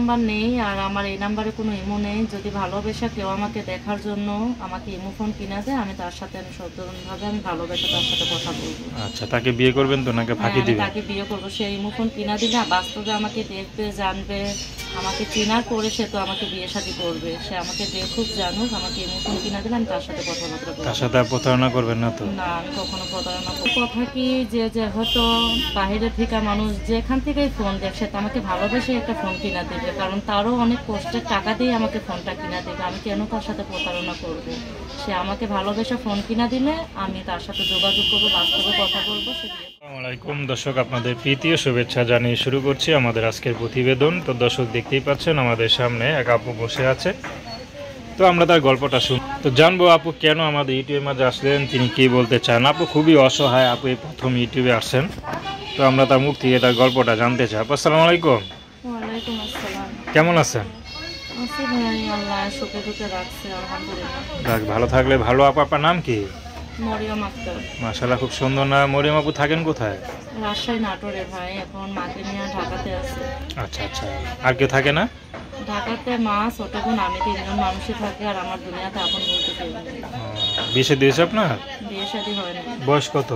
Number নেই, আর আমার এই নাম্বারে কোনো ইমো নেই। যদি ভালোবেসে কেউ আমাকে দেখার জন্য আমাকে ইমো ফোন কিনা দেয়, আমি তার সাথে আমি সাধারণভাবে আমি ভালোবেসে তার সাথে কথা বলবো। আচ্ছা, তাকে বিয়ে করবেন তো নাকি ফাঁকি দিবেন? তাকে বিয়ে করবো। সে ইমো ফোন কিনা দিলে বাস্তবে আমাকে দেখবে, জানবে, আমাকে চিনার পরে সে তো আমাকে বিয়ে শাদী করবে। সে আমাকে দেখুক, জানুক, আমাকে ইমো ফোন কিনা দিলে আমি তার সাথে কথাবার্তা বলবো। তার সাথে প্রতারণা করবেন না তো? না, আমি কখনো প্রতারণা করব। কথা কি যে হয়তো বাইরে থেকে মানুষ যেখান থেকেই ফোন দেখ, সে তো আমাকে ভালোবেসে একটা ফোন কিনা দেবে, কারণ তারও অনেক কষ্টের টাকা দিয়ে আমাকে ফোনটা কিনা দেবে। আমি কেন তার সাথে প্রতারণা করব? সে আমাকে ভালোবেসে ফোন কিনা দিলে আমি তার সাথে যোগাযোগ করবো, বাস্তবে কথা বলবো। আসসালামু আলাইকুম দর্শক, আপনাদের প্রীতি ও শুভেচ্ছা জানিয়ে শুরু করছি আমাদের আজকের প্রতিবেদন। তো দর্শক, দেখতেই পাচ্ছেন আমাদের সামনে এক আপু বসে আছে। তো আমরা তার গল্পটা শুনি। তো জানবো আপু কেন আমাদের ইউটিউবের মাঝে আসলেন, তিনি কি বলতে চান। আপু খুবই অসহায়, আপু এই প্রথম ইউটিউবে আসছেন। তো আমরা তার মুখ থেকে তার গল্পটা জানতে চাই। আপু আসসালামু আলাইকুম। ওয়ালাইকুম আসসালাম। কেমন আছেন? আছি ভাই, আল্লাহ সুখে দুঃখে রাখছে, আলহামদুলিল্লাহ। ভালো থাকলে ভালো। আপু আপনার নাম কি? মরিয়ম আক্তার। মাশাআল্লাহ, খুব সুন্দর না। মরিয়ম আপু থাকেন কোথায়? রাজশাহী নাটোরে ভাই, এখন মাকে নিয়ে ঢাকাতে আছে। আচ্ছা আচ্ছা, আর কেউ থাকে না? ঢাকাতে মা, ছোট বোন, আমি, তিনজন মানুষই থাকে। আর আমার দুনিয়াতে আপন বলতে কেউ নেই। বিয়ে দিয়েছে আপনার? বিয়ে শাদী হয় না। বয়স কত?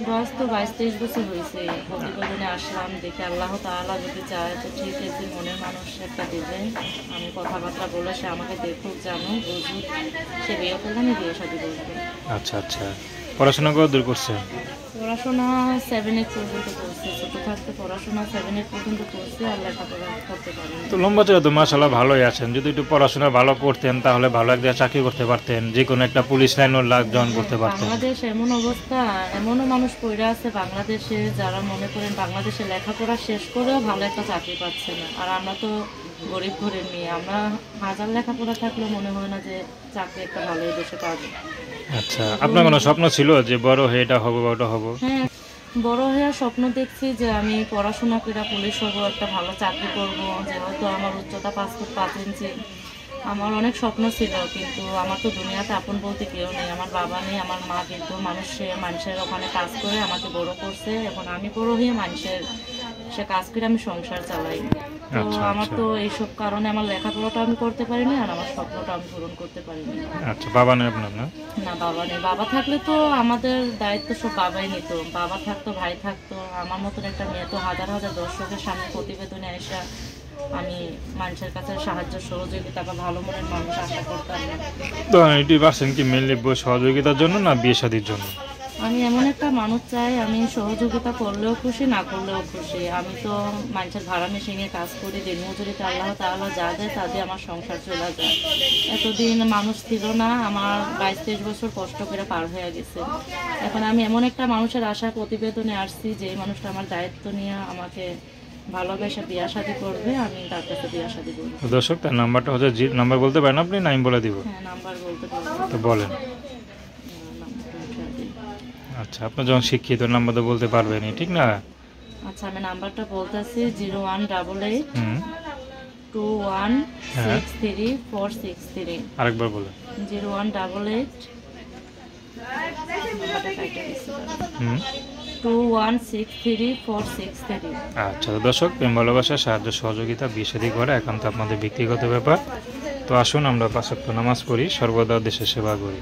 বয়স তো 22-23 বছর হয়েছে। প্রতিবেদনে আসলাম, দেখে আল্লাহ তাআলা যদি চায় তো ঠিক আছে, মনের মানুষ একটা দেবে। আমি কথাবার্তা বলে সে আমাকে দেখুক, জানুক, বুঝুক, সে বিয়ে করলে আমি বিয়ে শাদী করবো। আচ্ছা আচ্ছা, পড়াশোনা কত দূর করছেন? পড়াশোনা 7-8 পর্যন্ত করছে। ছোট থাকতে পড়াশোনা 7-8 পর্যন্ত করছে, আর লেখাপড়া করতে পারেন। তো লম্বা চড়া তো মাশাআল্লাহ ভালোই আছেন। যদি একটু পড়াশোনা ভালো করতেন তাহলে ভালো একটা চাকরি করতে পারতেন, যে কোনো একটা পুলিশ লাইনও জয়েন করতে পারতেন। বাংলাদেশ এমন অবস্থা, এমনও মানুষ পড়ে আছে বাংলাদেশে যারা মনে করেন বাংলাদেশে লেখাপড়া শেষ করেও ভালো একটা চাকরি পাচ্ছে না। আর আমরা তো গরিব ঘরের মেয়ে, আমরা হাজার লেখাপড়া থাকলেও মনে হয় না যে চাকরি একটা ভালো দেশে পাবো। আচ্ছা, আপনার কোনো স্বপ্ন ছিল যে বড় হয়ে এটা হবো বা ওটা হবো? হ্যাঁ, বড় হয়ে স্বপ্ন দেখছি যে আমি পড়াশোনা করে পুলিশ হবো, একটা ভালো চাকরি করবো। যেহেতু আমার উচ্চতা 5 ফুট 5 ইঞ্চি, আমার অনেক স্বপ্ন ছিল। কিন্তু আমার তো দুনিয়াতে আপন বলতে কেউ নেই। আমার বাবা নেই, আমার মা কিন্তু মানুষের ওখানে কাজ করে আমাকে বড় করছে। এখন আমি বড় হয়ে সে কাজ করে আমি সংসার চালাই। তো আমার তো এইসব কারণে আমার লেখাপড়াটা আমি করতে পারিনি, আর আমার স্বপ্নটা আমি পূরণ করতে পারিনি। আচ্ছা, বাবা নেই আপনার? না, বাবা নেই। বাবা থাকলে তো আমাদের দায়িত্ব সব বাবাই নিত। বাবা থাকতো, ভাই থাকতো। আমার মতন একটা মেয়ে তো হাজার হাজার দর্শকের সামনে প্রতিবেদনে এসে আমি মানুষের কাছে সাহায্য, সহযোগিতা বা ভালো মনের মানুষ আশা করতাম না। তো ইউটিউব আসেন কি মেনলি সহযোগিতার জন্য না বিয়ে শাদীর জন্য? আমি এমন একটা মানুষ চাই, আমি সহযোগিতা করলেও খুশি, না করলেও খুশি। আমি তো মানুষের ভাড়া মেশিনে কাজ করি, দিন মজুরিতে আল্লাহ তাআলা যা দেয় তা দিয়ে আমার সংসার চলে যায়। এতদিন মানুষ ছিল না, আমার 22-23 বছর কষ্ট করে পার হয়ে গেছে। এখন আমি এমন একটা মানুষের আশা প্রতিবেদনে আসছি যে এই মানুষটা আমার দায়িত্ব নিয়ে আমাকে ভালোবেসে বিয়া শাদী করবে, আমি তার কাছে বিয়া শাদী করবো। দর্শক, তার নাম্বারটা হচ্ছে নাম্বার বলতে পারেন আপনি না আমি বলে দিব? হ্যাঁ, নাম্বার বলতে পারবো। তো বলেন। আচ্ছা, আপনি যখন শিক্ষিত নাম্বার তো বলতে পারবেন, ঠিক না? আচ্ছা, আমি নাম্বারটা বলতেছি 0188 2163 আরেকবার বলেন। 0188 2163 আচ্ছা দর্শক, প্রেম ভালোবাসা, সাহায্য সহযোগিতা, বিয়ে শাদী করা একান্ত আপনাদের ব্যক্তিগত ব্যাপার। তো আসুন আমরা 5 ওয়াক্ত নামাজ পড়ি, সর্বদা দেশের সেবা করি।